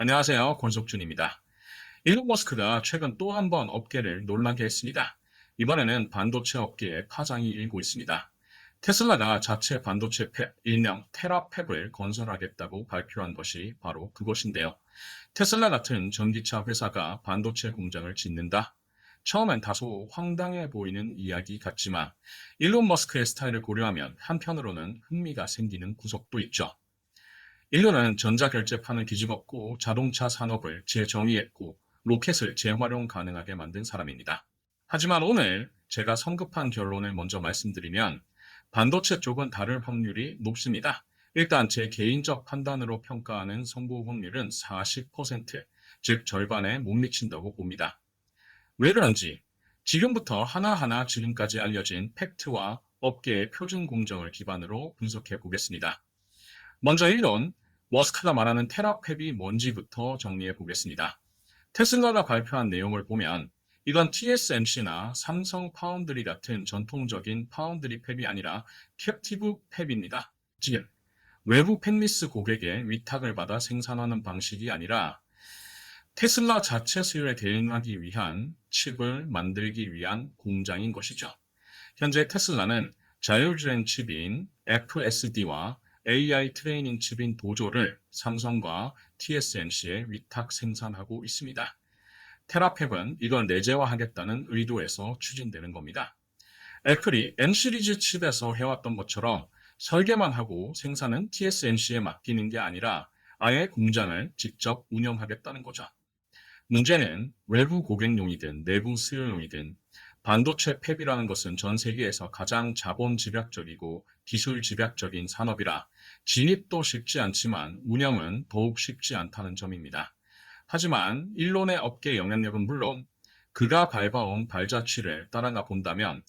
안녕하세요. 권석준입니다. 일론 머스크가 최근 또 한 번 업계를 놀라게 했습니다. 이번에는 반도체 업계에 파장이 일고 있습니다. 테슬라가 자체 반도체 팹, 일명 테라팹을 건설하겠다고 발표한 것이 바로 그것인데요. 테슬라 같은 전기차 회사가 반도체 공장을 짓는다? 처음엔 다소 황당해 보이는 이야기 같지만 일론 머스크의 스타일을 고려하면 한편으로는 흥미가 생기는 구석도 있죠. 인류는 전자결제판을 뒤집었고 자동차 산업을 재정의했고 로켓을 재활용 가능하게 만든 사람입니다. 하지만 오늘 제가 성급한 결론을 먼저 말씀드리면 반도체 쪽은 다를 확률이 높습니다. 일단 제 개인적 판단으로 평가하는 성공 확률은 40%, 즉 절반에 못 미친다고 봅니다. 왜 그런지 지금부터 하나하나 지금까지 알려진 팩트와 업계의 표준 공정을 기반으로 분석해 보겠습니다. 먼저 이론, 머스크가 말하는 테라팹이 뭔지부터 정리해 보겠습니다. 테슬라가 발표한 내용을 보면 이건 TSMC나 삼성 파운드리 같은 전통적인 파운드리 팹이 아니라 캡티브 팹입니다. 즉, 외부 팹리스 고객의 위탁을 받아 생산하는 방식이 아니라 테슬라 자체 수요에 대응하기 위한 칩을 만들기 위한 공장인 것이죠. 현재 테슬라는 자율주행 칩인 FSD와 AI 트레이닝 칩인 도조를 삼성과 TSMC에 위탁 생산하고 있습니다. 테라팹은 이걸 내재화하겠다는 의도에서 추진되는 겁니다. 애플이 M 시리즈 칩에서 해왔던 것처럼 설계만 하고 생산은 TSMC에 맡기는 게 아니라 아예 공장을 직접 운영하겠다는 거죠. 문제는 외부 고객용이든 내부 수요용이든 반도체 팹이라는 것은 전 세계에서 가장 자본 집약적이고 기술 집약적인 산업이라 진입도 쉽지 않지만 운영은 더욱 쉽지 않다는 점입니다. 하지만 일론의 업계 영향력은 물론 그가 밟아온 발자취를 따라가 본다면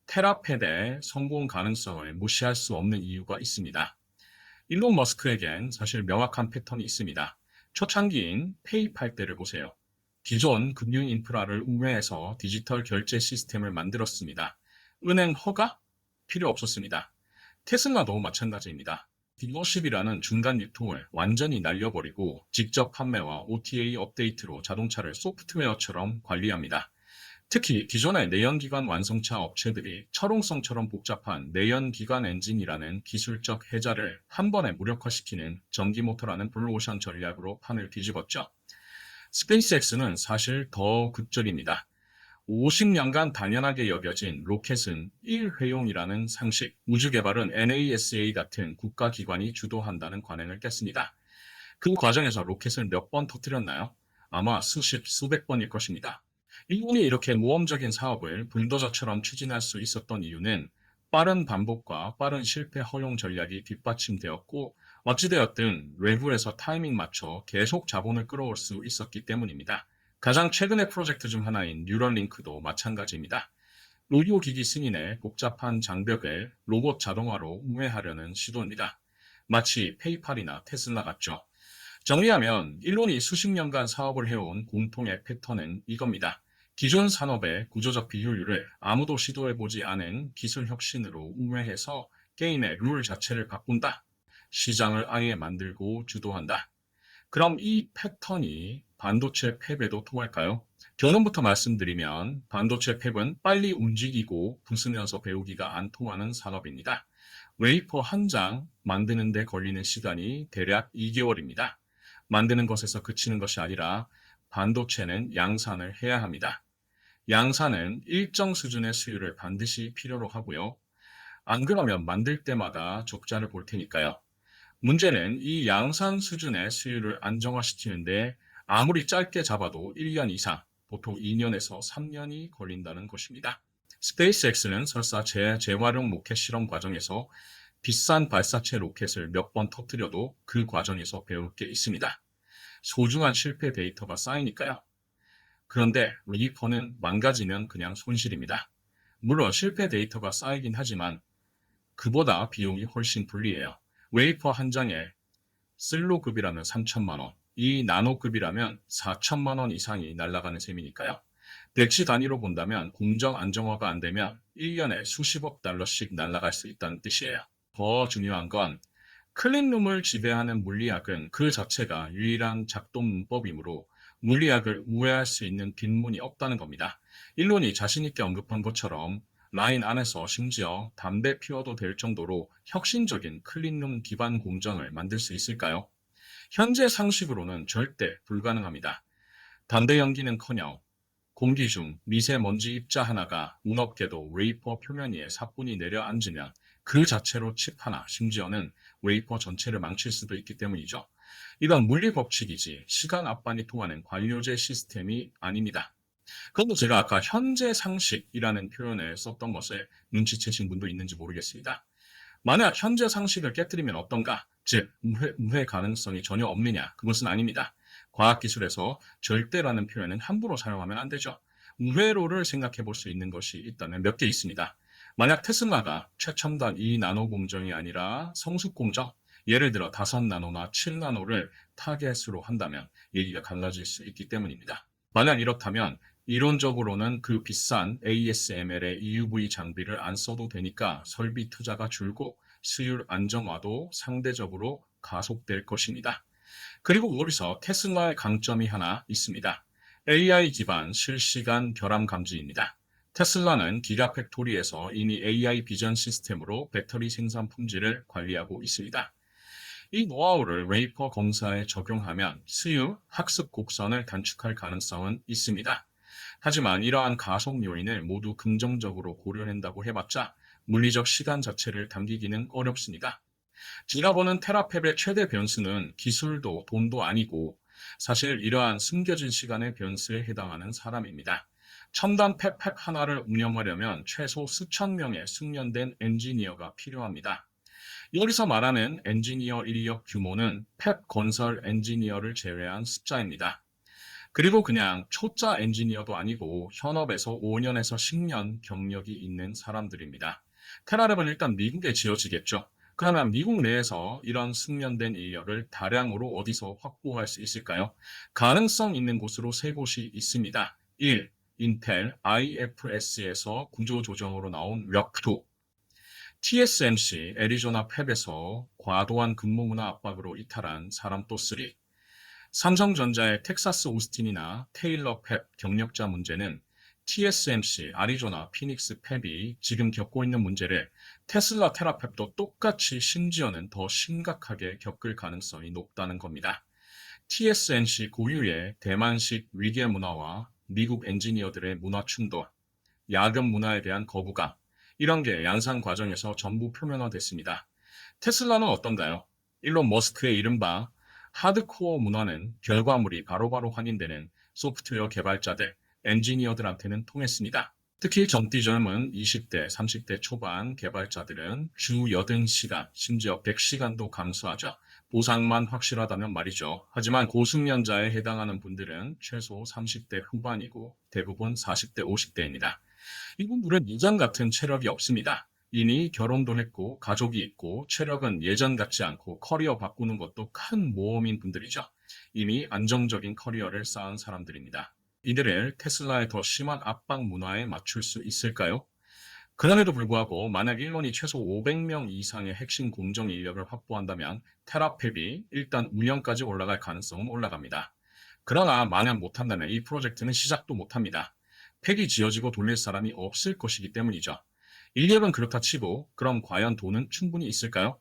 테라팹의 성공 가능성을 무시할 수 없는 이유가 있습니다. 일론 머스크에겐 사실 명확한 패턴이 있습니다. 초창기인 페이팔 때를 보세요. 기존 금융 인프라를 운営해서 디지털 결제 시스템을 만들었습니다. 은행 허가? 필요 없었습니다. 테슬라도 마찬가지입니다. 딜러십이라는 중간 유통을 완전히 날려버리고 직접 판매와 OTA 업데이트로 자동차를 소프트웨어처럼 관리합니다. 특히 기존의 내연기관 완성차 업체들이 철옹성처럼 복잡한 내연기관 엔진이라는 기술적 해자를 한 번에 무력화시키는 전기모터라는 블루오션 전략으로 판을 뒤집었죠. 스페이스X는 사실 더 극적입니다. 50년간 당연하게 여겨진 로켓은 1회용이라는 상식, 우주 개발은 NASA 같은 국가기관이 주도한다는 관행을 깼습니다. 그 과정에서 로켓을 몇 번 터뜨렸나요? 아마 수십, 수백 번일 것입니다. 일본이 이렇게 모험적인 사업을 불도저처럼 추진할 수 있었던 이유는 빠른 반복과 빠른 실패 허용 전략이 뒷받침되었고 어찌되었든 외부에서 타이밍 맞춰 계속 자본을 끌어올 수 있었기 때문입니다. 가장 최근의 프로젝트 중 하나인 뉴럴링크도 마찬가지입니다. 의료기기 승인의 복잡한 장벽을 로봇 자동화로 우회하려는 시도입니다. 마치 페이팔이나 테슬라 같죠. 정리하면 일론이 수십 년간 사업을 해온 공통의 패턴은 이겁니다. 기존 산업의 구조적 비효율을 아무도 시도해보지 않은 기술 혁신으로 우회해서 게임의 룰 자체를 바꾼다. 시장을 아예 만들고 주도한다. 그럼 이 패턴이 반도체 팹에도 통할까요? 결론부터 말씀드리면 반도체 팹은 빨리 움직이고 부수면서 배우기가 안 통하는 산업입니다. 웨이퍼 한 장 만드는 데 걸리는 시간이 대략 2개월입니다. 만드는 것에서 그치는 것이 아니라 반도체는 양산을 해야 합니다. 양산은 일정 수준의 수율을 반드시 필요로 하고요. 안 그러면 만들 때마다 적자를 볼 테니까요. 문제는 이 양산 수준의 수율을 안정화시키는데 아무리 짧게 잡아도 1년 이상, 보통 2년에서 3년이 걸린다는 것입니다. 스페이스X는 설사 재활용 로켓 실험 과정에서 비싼 발사체 로켓을 몇 번 터뜨려도 그 과정에서 배울 게 있습니다. 소중한 실패 데이터가 쌓이니까요. 그런데 리퍼는 망가지면 그냥 손실입니다. 물론 실패 데이터가 쌓이긴 하지만 그보다 비용이 훨씬 불리해요. 웨이퍼 한 장에 슬로급이라면 3천만 원, 이 나노급이라면 4천만 원 이상이 날아가는 셈이니까요. 대치 단위로 본다면 공정 안정화가 안 되면 1년에 수십억 달러씩 날아갈 수 있다는 뜻이에요. 더 중요한 건 클린룸을 지배하는 물리학은 그 자체가 유일한 작동 문법이므로 물리학을 우회할 수 있는 빈문이 없다는 겁니다. 일론이 자신 있게 언급한 것처럼 라인 안에서 심지어 담배 피워도 될 정도로 혁신적인 클린룸 기반 공정을 만들 수 있을까요? 현재 상식으로는 절대 불가능합니다. 담배 연기는커녕 공기 중 미세먼지 입자 하나가 운업궤도 웨이퍼 표면 위에 사뿐히 내려앉으면 그 자체로 칩 하나, 심지어는 웨이퍼 전체를 망칠 수도 있기 때문이죠. 이건 물리 법칙이지 시간 압반이 통하는 관료제 시스템이 아닙니다. 그런데 제가 아까 현재 상식이라는 표현을 썼던 것을 눈치채신 분도 있는지 모르겠습니다. 만약 현재 상식을 깨뜨리면 어떤가? 즉, 무해 가능성이 전혀 없느냐? 그것은 아닙니다. 과학기술에서 절대라는 표현은 함부로 사용하면 안 되죠. 무회로를 생각해 볼 수 있는 것이 있다면 몇 개 있습니다. 만약 테슬라가 최첨단 2나노 공정이 아니라 성숙 공정, 예를 들어 5나노나 7나노를 타겟으로 한다면 얘기가 달라질 수 있기 때문입니다. 만약 이렇다면 이론적으로는 그 비싼 ASML의 EUV 장비를 안 써도 되니까 설비 투자가 줄고 수율 안정화도 상대적으로 가속될 것입니다. 그리고 여기서 테슬라의 강점이 하나 있습니다. AI 기반 실시간 결함 감지입니다. 테슬라는 기가팩토리에서 이미 AI 비전 시스템으로 배터리 생산 품질을 관리하고 있습니다. 이 노하우를 웨이퍼 검사에 적용하면 수유, 학습 곡선을 단축할 가능성은 있습니다. 하지만 이러한 가속 요인을 모두 긍정적으로 고려한다고 해봤자 물리적 시간 자체를 당기기는 어렵습니다. 제가 보는 테라펩의 최대 변수는 기술도 돈도 아니고 사실 이러한 숨겨진 시간의 변수에 해당하는 사람입니다. 첨단 펩 하나를 운영하려면 최소 수천 명의 숙련된 엔지니어가 필요합니다. 여기서 말하는 엔지니어 인력 규모는 펩 건설 엔지니어를 제외한 숫자입니다. 그리고 그냥 초짜 엔지니어도 아니고 현업에서 5년에서 10년 경력이 있는 사람들입니다. 테라랩은 일단 미국에 지어지겠죠. 그러면 미국 내에서 이런 숙련된 인력을 다량으로 어디서 확보할 수 있을까요? 가능성 있는 곳으로 세 곳이 있습니다. 1. 인텔 IFS에서 구조조정으로 나온 럭2. TSMC 애리조나 팹에서 과도한 근무 문화 압박으로 이탈한 사람 또 3. 삼성전자의 텍사스 오스틴이나 테일러 팹 경력자 문제는 TSMC, 아리조나, 피닉스 팹이 지금 겪고 있는 문제를 테슬라 테라팹도 똑같이 심지어는 더 심각하게 겪을 가능성이 높다는 겁니다. TSMC 고유의 대만식 위계 문화와 미국 엔지니어들의 문화 충돌, 야근 문화에 대한 거부감, 이런 게 양산 과정에서 전부 표면화됐습니다. 테슬라는 어떤가요? 일론 머스크의 이른바 하드코어 문화는 결과물이 바로바로 확인되는 소프트웨어 개발자들, 엔지니어들한테는 통했습니다. 특히 정띠 젊은 20대, 30대 초반 개발자들은 주 80시간, 심지어 100시간도 감수하죠. 보상만 확실하다면 말이죠. 하지만 고숙련자에 해당하는 분들은 최소 30대 후반이고 대부분 40대, 50대입니다. 이분들은 이전 같은 체력이 없습니다. 이미 결혼도 했고 가족이 있고 체력은 예전 같지 않고 커리어 바꾸는 것도 큰 모험인 분들이죠. 이미 안정적인 커리어를 쌓은 사람들입니다. 이들을 테슬라의 더 심한 압박 문화에 맞출 수 있을까요? 그럼에도 불구하고 만약 일론이 최소 500명 이상의 핵심 공정 인력을 확보한다면 테라펩이 일단 운영까지 올라갈 가능성은 올라갑니다. 그러나 만약 못한다면 이 프로젝트는 시작도 못합니다. 팩이 지어지고 돌릴 사람이 없을 것이기 때문이죠. 인력은 그렇다 치고 그럼 과연 돈은 충분히 있을까요?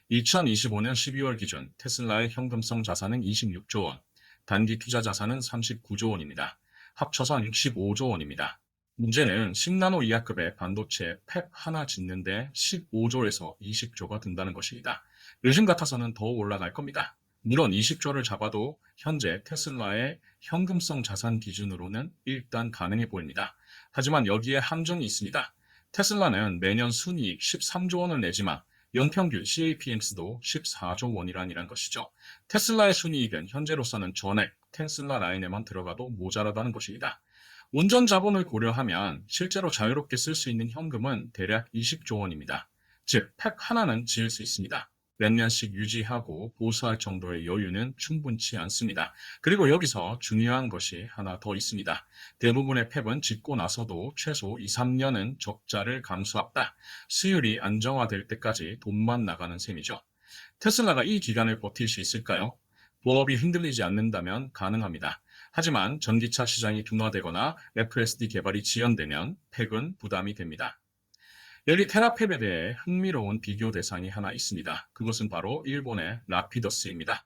2025년 12월 기준 테슬라의 현금성 자산은 26조 원, 단기 투자 자산은 39조 원입니다. 합쳐서 65조 원입니다. 문제는 10나노 이하급의 반도체 팹 하나 짓는데 15조에서 20조가 든다는 것입니다. 요즘 같아서는 더 올라갈 겁니다. 물론 20조를 잡아도 현재 테슬라의 현금성 자산 기준으로는 일단 가능해 보입니다. 하지만 여기에 함정이 있습니다. 테슬라는 매년 순이익 13조 원을 내지만 연평균 CAPMS도 14조 원이라는 것이죠. 테슬라의 순이익은 현재로서는 전액 테슬라 라인에만 들어가도 모자라다는 것입니다. 운전 자본을 고려하면 실제로 자유롭게 쓸 수 있는 현금은 대략 20조 원입니다. 즉, 팩 하나는 지을 수 있습니다. 몇 년씩 유지하고 보수할 정도의 여유는 충분치 않습니다. 그리고 여기서 중요한 것이 하나 더 있습니다. 대부분의 팹은 짓고 나서도 최소 2, 3년은 적자를 감수합다. 수율이 안정화될 때까지 돈만 나가는 셈이죠. 테슬라가 이 기간을 버틸 수 있을까요? 보업이 흔들리지 않는다면 가능합니다. 하지만 전기차 시장이 둔화되거나 FSD 개발이 지연되면 팩은 부담이 됩니다. 여기 테라펩에 대해 흥미로운 비교 대상이 하나 있습니다. 그것은 바로 일본의 라피더스입니다.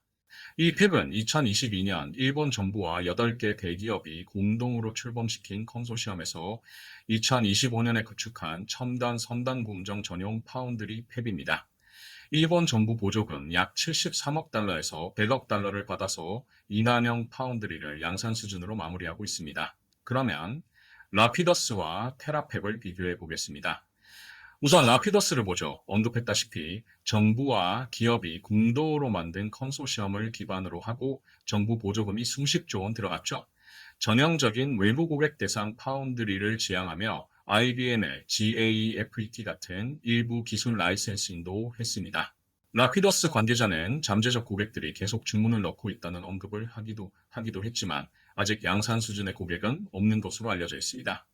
이 펩은 2022년 일본 정부와 8개 대기업이 공동으로 출범시킨 컨소시엄에서 2025년에 구축한 첨단 선단 공정 전용 파운드리 펩입니다. 일본 정부 보조금 약 73억 달러에서 100억 달러를 받아서 이난형 파운드리를 양산 수준으로 마무리하고 있습니다. 그러면 라피더스와 테라펩을 비교해 보겠습니다. 우선 라피더스를 보죠. 언급했다시피 정부와 기업이 공동으로 만든 컨소시엄을 기반으로 하고 정부 보조금이 수십조 원 들어갔죠. 전형적인 외부 고객 대상 파운드리를 지향하며 IBM의 GAFET 같은 일부 기술 라이센싱도 했습니다. 라피더스 관계자는 잠재적 고객들이 계속 주문을 넣고 있다는 언급을 하기도 했지만 아직 양산 수준의 고객은 없는 것으로 알려져 있습니다.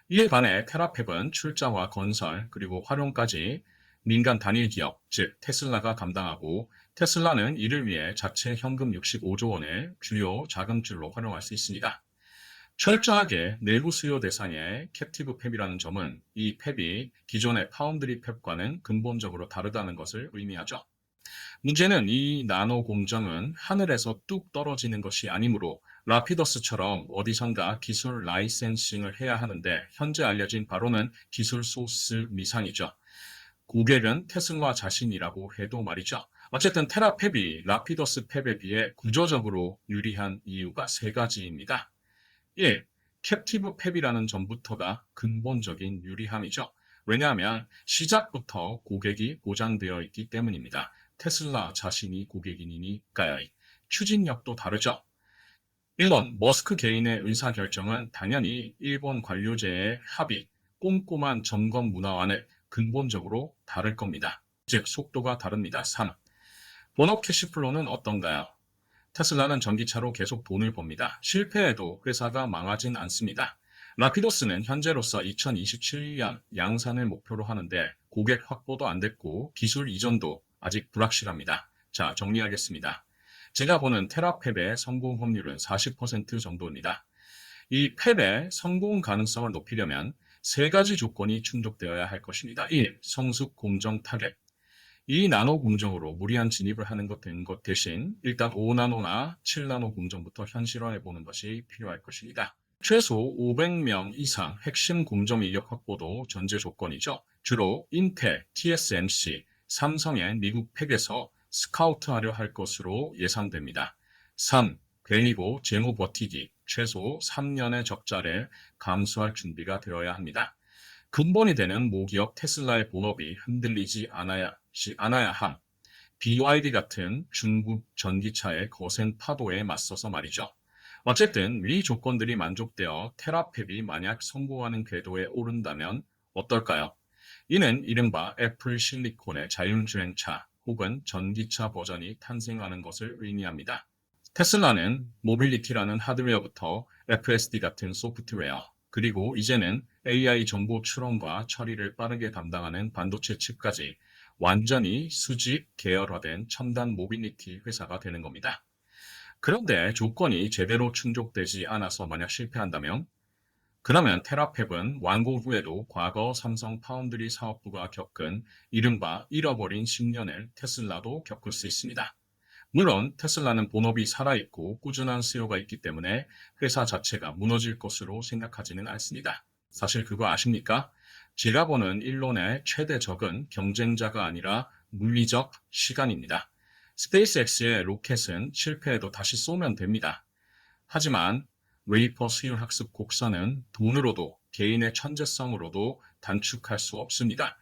이에 반해 테라펩은 출자와 건설 그리고 활용까지 민간 단일 기업, 즉 테슬라가 감당하고 테슬라는 이를 위해 자체 현금 65조 원의 주요 자금줄로 활용할 수 있습니다. 철저하게 내부 수요 대상의 캡티브 펩이라는 점은 이 펩이 기존의 파운드리 펩과는 근본적으로 다르다는 것을 의미하죠. 문제는 이 나노 공정은 하늘에서 뚝 떨어지는 것이 아니므로 라피더스처럼 어디선가 기술 라이센싱을 해야 하는데 현재 알려진 바로는 기술 소스 미상이죠. 고객은 테슬라 자신이라고 해도 말이죠. 어쨌든 테라펩이 라피더스 펩에 비해 구조적으로 유리한 이유가 세 가지입니다. 1. 캡티브 펩이라는 점부터가 근본적인 유리함이죠. 왜냐하면 시작부터 고객이 보장되어 있기 때문입니다. 테슬라 자신이 고객이니까요. 추진력도 다르죠. 1번, 머스크 개인의 의사결정은 당연히 일본 관료제의 합의, 꼼꼼한 점검 문화와는 근본적으로 다를 겁니다. 즉, 속도가 다릅니다. 3. 본업 캐시플로는 어떤가요? 테슬라는 전기차로 계속 돈을 법니다. 실패해도 회사가 망하진 않습니다. 라피도스는 현재로서 2027년 양산을 목표로 하는데 고객 확보도 안 됐고 기술 이전도 아직 불확실합니다. 자, 정리하겠습니다. 제가 보는 테라펩의 성공 확률은 40% 정도입니다. 이 펩의 성공 가능성을 높이려면 세 가지 조건이 충족되어야 할 것입니다. 1. 성숙 공정 타겟. 이 나노 공정으로 무리한 진입을 하는 것 대신 일단 5나노나 7나노 공정부터 현실화해 보는 것이 필요할 것입니다. 최소 500명 이상 핵심 공정 인력 확보도 전제 조건이죠. 주로 인텔, TSMC, 삼성의 미국 팩에서 스카우트하려 할 것으로 예상됩니다. 3. 그리고 재무 버티기, 최소 3년의 적자를 감수할 준비가 되어야 합니다. 근본이 되는 모기업 테슬라의 본업이 흔들리지 않아야 함. BYD 같은 중국 전기차의 거센 파도에 맞서서 말이죠. 어쨌든 이 조건들이 만족되어 테라펩이 만약 성공하는 궤도에 오른다면 어떨까요? 이는 이른바 애플 실리콘의 자율주행차 혹은 전기차 버전이 탄생하는 것을 의미합니다. 테슬라는 모빌리티라는 하드웨어부터 FSD 같은 소프트웨어, 그리고 이제는 AI 정보 추론과 처리를 빠르게 담당하는 반도체 칩까지 완전히 수직 계열화된 첨단 모빌리티 회사가 되는 겁니다. 그런데 조건이 제대로 충족되지 않아서 만약 실패한다면 그러면 테라펩은 완공 후에도 과거 삼성 파운드리 사업부가 겪은 이른바 잃어버린 10년을 테슬라도 겪을 수 있습니다. 물론 테슬라는 본업이 살아있고 꾸준한 수요가 있기 때문에 회사 자체가 무너질 것으로 생각하지는 않습니다. 사실 그거 아십니까? 제가 보는 일론의 최대 적은 경쟁자가 아니라 물리적 시간입니다. 스페이스X의 로켓은 실패해도 다시 쏘면 됩니다. 하지만 웨이퍼 수율 학습 곡선은 돈으로도 개인의 천재성으로도 단축할 수 없습니다.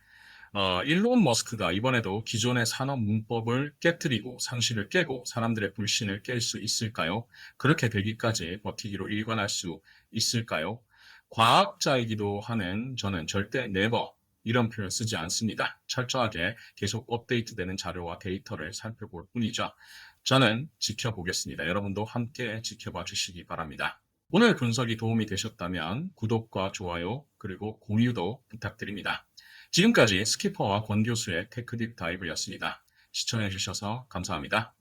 일론 머스크가 이번에도 기존의 산업 문법을 깨뜨리고 상식을 깨고 사람들의 불신을 깰 수 있을까요? 그렇게 되기까지 버티기로 일관할 수 있을까요? 과학자이기도 하는 저는 절대 never 이런 표현 쓰지 않습니다. 철저하게 계속 업데이트되는 자료와 데이터를 살펴볼 뿐이죠. 저는 지켜보겠습니다. 여러분도 함께 지켜봐 주시기 바랍니다. 오늘 분석이 도움이 되셨다면 구독과 좋아요 그리고 공유도 부탁드립니다. 지금까지 스키퍼와 권 교수의 테크딥 다이브였습니다. 시청해 주셔서 감사합니다.